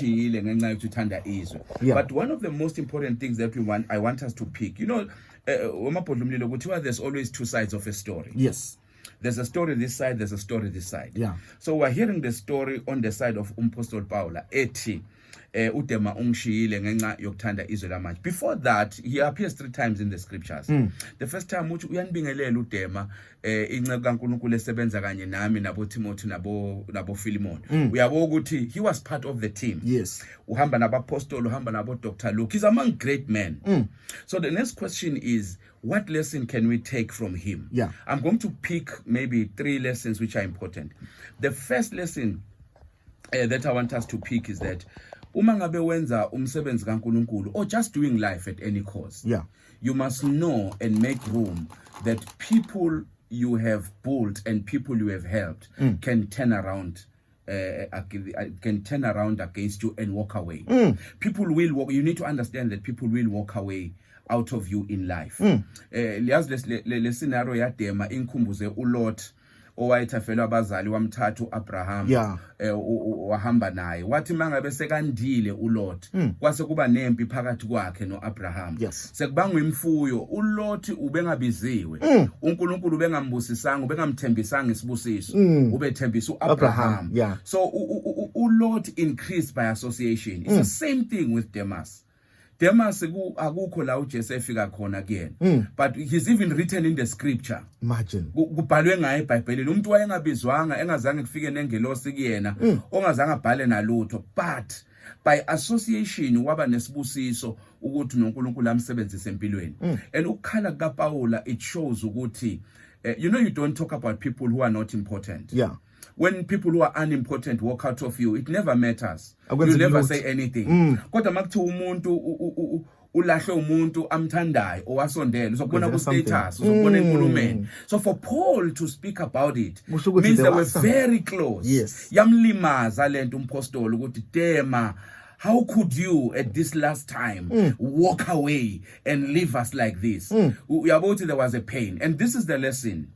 Yeah. But one of the most important things that I want us to pick, there's always two sides of a story. Yes. There's a story this side, there's a story this side. Yeah. So we're hearing the story on the side of Apostle Paula. Udema ungishiyile ngenxa yokuthanda izwe lamanje. Before that, he appears 3 times in the scriptures. The first time uthi uyanibingelela udema incebo kaNkulunkulu esebenza kanye nami nabo Timothy nabo Philemon. Uyabo ukuthi he was part of the team. Yes. Uhamba nabapostoli, uhamba nabo Dr. Luke. He's among great men. So the next question is, what lesson can we take from him? Yeah. I'm going to pick maybe 3 lessons which are important. The first lesson that I want us to pick is that uma ngabe wenza umsebenzi kaNkulunkulu or just doing life at any cause, yeah, you must know and make room that people you have built and people you have helped can turn around against you and walk away. People will walk. You need to understand that people will walk away out of you in life. Le scenario yadema inkumbuze uLot owayethafelwa abazali wamthatha uAbraham, yeah, wahamba naye. Wathi mangabe sekandile uLot, kwase kuba nempi phakathi kwakhe noAbraham. Yes. Sekubangwa imfuyo, uLot ubengabiziwe. uNkulunkulu ubengambusisanga, ubengamthembisanga isibusiso, ubethembisa uAbraham. Yeah. So uLot increased by association. It's the same thing with Demas. Demas akukho la uJesu efika khona kuyena, but he's even written in the scripture. Imagine kubhalwe ngaye eBhayibhelini umuntu wayengabizwanga engazange kufike nengelosi kuyena, ongazange abhale nalutho, but by association waba nesibusiso ukuthi noNkulunkulu amsebenzise empilweni. And ukukhala kaPaula, it shows ukuthi you don't talk about people who are not important. Yeah. When people who are unimportant walk out of you, it never matters. You never say anything. Kodwa makuthiwa umuntu ulahle umuntu amthandayo owasondela, uzokubona ku status, uzokubona enkulumeni. So for Paul to speak about it means they were very close. Yes. Yamlimaza lento umpostoli ukuthi Dema, how could you at this last time walk away and leave us like this? There was a pain. And this is the lesson.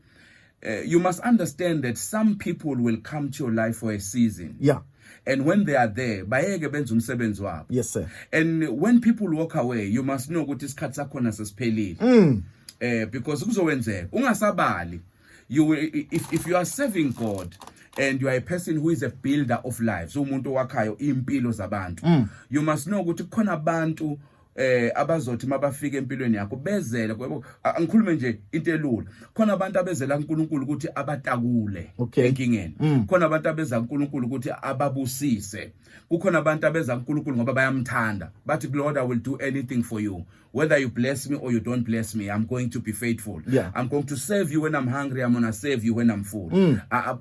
You must understand that some people will come to your life for a season. Yeah. And when they are there, bayeke benza umsebenzi wabo. Yes, sir. And when people walk away, you must know ukuthi isikhathi sakho nasesiphelile. Because kuzowenzeka ungasabali. You will, if you are serving God and you are a person who is a builder of lives, umuntu wakhayo impilo zabantu, you must know ukuthi khona abantu abazothi mabafika empilweni yakho bezela, angikhulume nje into elula. Khona abantu abezela uNkulunkulu ukuthi abatakule enkingeni. Khona abantu abeza uNkulunkulu ukuthi ababusise. Kukhona abantu abeza uNkulunkulu ngoba bayamthanda. But Lord, I will do anything for you. Whether you bless me or you don't bless me, I'm going to be faithful. Yeah. I'm going to serve you when I'm hungry. I'm going to serve you when I'm full.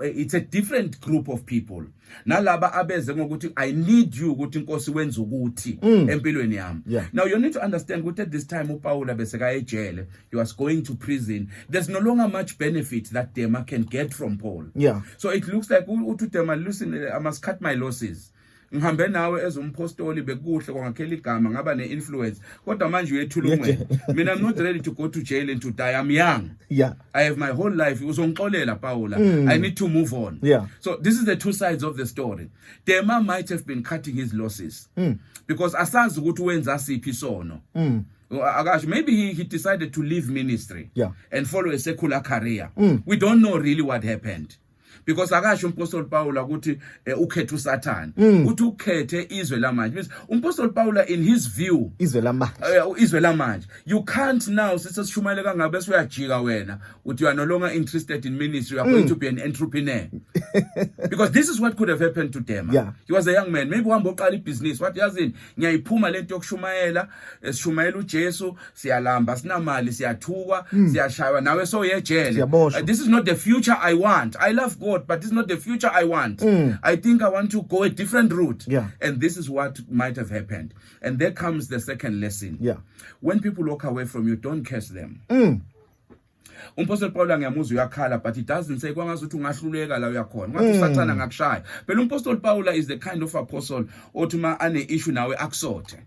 It's a different group of people. Nalaba abeze ngokuthi I need you ukuthi inkosi wenza ukuthi empilweni yami. Now you need to understand that at this time uPaula beseka ejele, he was going to prison. There's no longer much benefit that Dema can get from Paul. Yeah. So it looks like uthi Dema, listen, I must cut my losses. Ngihambe nawe ezompostoli bekuhle kwangakhela igama ngaba ne-influence kodwa manje uyethula umwe. Mina I'm not ready to go to jail and to die. I'm young. Yeah. I have my whole life. Uzongixolela Paula. I need to move on. Yeah. So this is the two sides of the story. Dema might have been cutting his losses because asazi ukuthi wenza siphi sono. Maybe he decided to leave ministry, yeah, and follow a secular career. We don't know really what happened. Because akasho umpostoli Paula ukuthi ukhethe uSathane, uthi ukhethe izwe lamanje. Means umpostoli Paula in his view izwe lamanje, you can't now sisishumayele kangabe usuyajika wena uthi you are no longer interested in ministry, you are going to be an entrepreneur. Because this is what could have happened to Dema. Yeah. He was a young man, maybe uhamba uqala ibhizinisi, wathi yazini ngiyayiphuma lento yokushumayela, sishumayela uJesu, siyalamba sinamali, siyathukwa, siyashaywa nawe so yejele. This is not the future I want. I love God, but this is not the future I want. I think I want to go a different route. Yeah. And this is what might have happened. And there comes the second lesson. Yeah. When people walk away from you, don't curse them. Umpostoli Paula ngiyamuzwa uyakhala, but it doesn't say kwangazuthi ungahluleka la uyakhona. Ngathi uSathane ngakushaya. Phela umpostoli Paula is the kind of apostle othi ma ane issue nawe akusothe.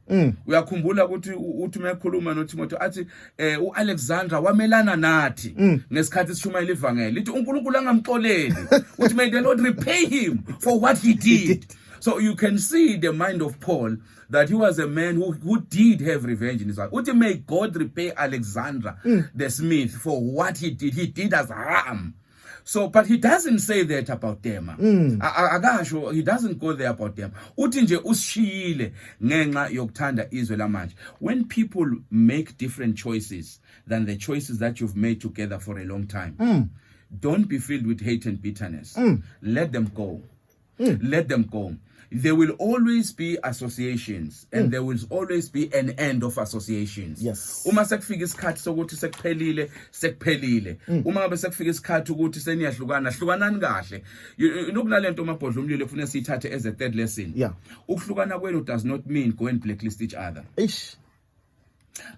Uyakhumbula ukuthi uthi mekhuluma noTimothy athi uAlexandra wamelana nathi ngesikhathi sishumayela ivangeli. Lithi uNkulunkulu angamxoleli. Uthi may the Lord repay him for what he did. So you can see the mind of Paul, that he was a man who did have revenge in his heart. Uthi, may God repay Alexander the Smith for what he did. He did us harm. So, but he doesn't say that about them. Akasho, he doesn't go there about them. Uthi nje usishiyile ngenxa yokuthanda izwe lamanje. When people make different choices than the choices that you've made together for a long time, don't be filled with hate and bitterness. Let them go. Let them go. There will always be associations, and there will always be an end of associations. Yes. Uma sekufika isikhathi sokuthi sekuphelile, sekuphelile. Uma ngabe sekufika isikhathi ukuthi seniyahlukana, hlukanani kahle. Nokunalento mabhodla umlilo ekufanele siyithathe as a third lesson. Yeah. Ukuhlukana kwenu does not mean go and blacklist each other. Ish.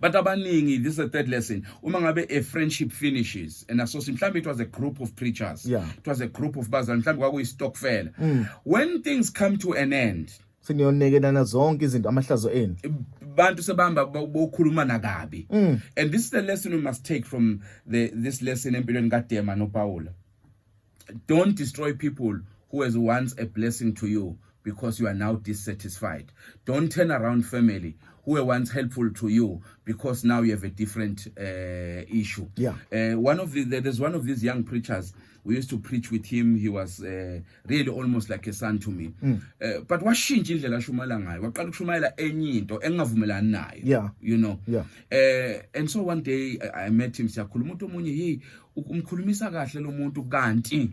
But abaningi, this is a third lesson. Uma ngabe a friendship finishes, and association, mhlawumbe it was a group of preachers. Yeah. It was a group of bazalwane, mhlawumbe kwakuyistokfela. When things come to an end, seniyonekelana zonke izinto amahlazo enu. bantu sebamba bokhuluma nakabi. And this is the lesson we must take from this lesson empilweni kaDema noPaula. Don't destroy people who was once a blessing to you because you are now dissatisfied. Don't turn around family who were once helpful to you because now you have a different issue. Yeah. There's one of these young preachers. We used to preach with him. He was really almost like a son to me. But washintsha indlela ashumayela ngayo. Waqala ukushumayela enye into engavumelani nayo. Yeah. You know. Yeah. And so one day I met him. Siyakhuluma umuntu omunye, hey, umkhulumisa kahle lo muntu kanti.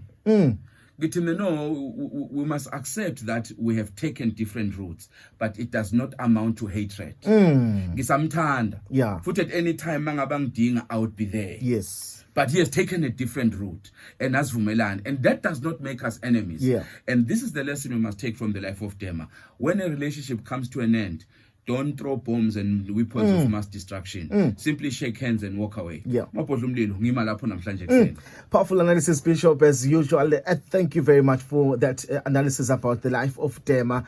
No, we must accept that we have taken different routes, but it does not amount to hatred. Ngisamthanda. Yeah. Futhi at any time mangabangidinga, I would be there. Yes. But he has taken a different route, and asivumelani, and that does not make us enemies. Yeah. And this is the lesson we must take from the life of Dema. When a relationship comes to an end, don't throw bombs and weapons of mass destruction. Simply shake hands and walk away. Yeah. Powerful analysis, Bishop, as usual. Thank you very much for that analysis about the life of Dema.